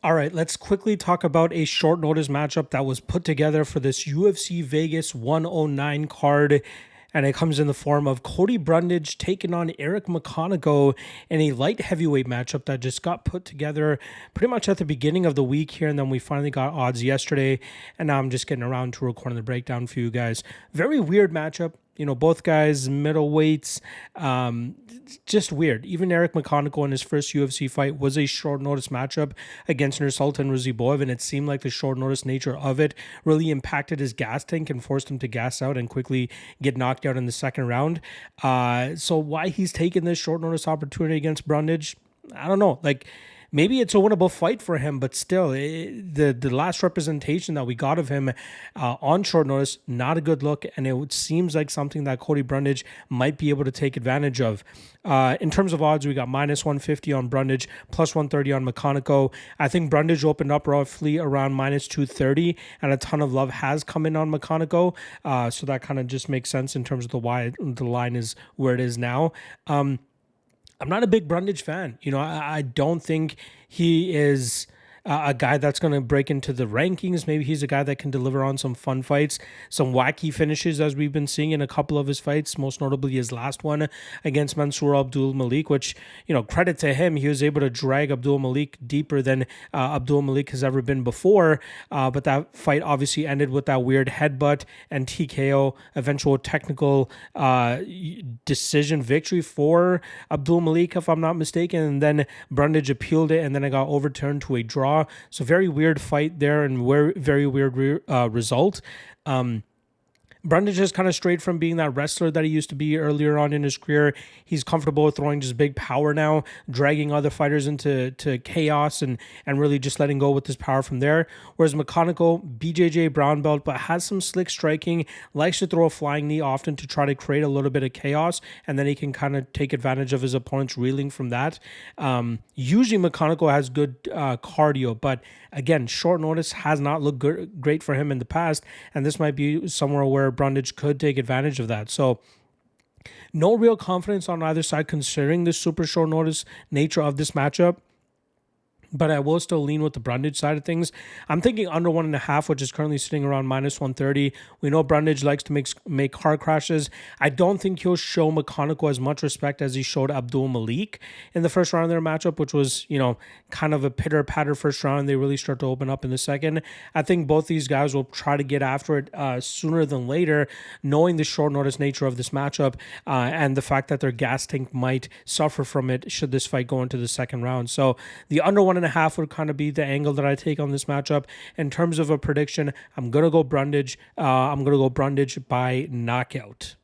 All right, let's quickly talk about a short notice matchup that was put together for this UFC Vegas 109 card. And it comes in the form of Cody Brundage taking on Eric McConico in a light heavyweight matchup that just got put together pretty much at the beginning of the week here. And then we finally got odds yesterday. And now I'm just getting around to recording the breakdown for you guys. Very weird matchup. You know, both guys middleweights, just weird. Even Eric McConico in his first UFC fight was a short notice matchup against Nursultan Ruziboev, and it seemed like the short notice nature of it really impacted his gas tank and forced him to gas out and quickly get knocked out in the second round. So why he's taking this short notice opportunity against Brundage, I don't know. Like, maybe it's a winnable fight for him, but still, the last representation that we got of him on short notice, not a good look, and it seems like something that Cody Brundage might be able to take advantage of. In terms of odds, we got minus 150 on Brundage, plus 130 on McConico. I think Brundage opened up roughly around minus 230, and a ton of love has come in on McConico, so that kind of just makes sense in terms of why the line is where it is now. I'm not a big Brundage fan. You know, I don't think he is a guy that's going to break into the rankings. Maybe he's a guy that can deliver on some fun fights, some wacky finishes, as we've been seeing in a couple of his fights, most notably his last one against Mansour Abdul Malik, which, you know, credit to him. He was able to drag Abdul Malik deeper than Abdul Malik has ever been before. But that fight obviously ended with that weird headbutt and TKO, eventual technical decision victory for Abdul Malik, if I'm not mistaken. And then Brundage appealed it, and then it got overturned to a draw. So very weird fight there, and very weird result. Brundage is kind of strayed from being that wrestler that he used to be earlier on in his career. He's comfortable with throwing just big power now, dragging other fighters into chaos and really just letting go with his power from there. Whereas McConico, BJJ brown belt, but has some slick striking, likes to throw a flying knee often to try to create a little bit of chaos, and then he can kind of take advantage of his opponents reeling from that. Usually McConico has good cardio, but again, short notice has not looked great for him in the past, and this might be somewhere where Brundage could take advantage of that. So no real confidence on either side considering the super short notice nature of this matchup, but I will still lean with the Brundage side of things. I'm thinking under 1.5, which is currently sitting around minus 130. We know Brundage likes to make car crashes. I don't think he'll show McConico as much respect as he showed Abdul Malik in the first round of their matchup, which was, you know, kind of a pitter-patter first round. They really start to open up in the second. I think both these guys will try to get after it sooner than later, knowing the short notice nature of this matchup and the fact that their gas tank might suffer from it should this fight go into the second round. So the under 1.5 would kind of be the angle that I take on this matchup. In terms of a prediction, I'm going to go Brundage. I'm going to go Brundage by knockout.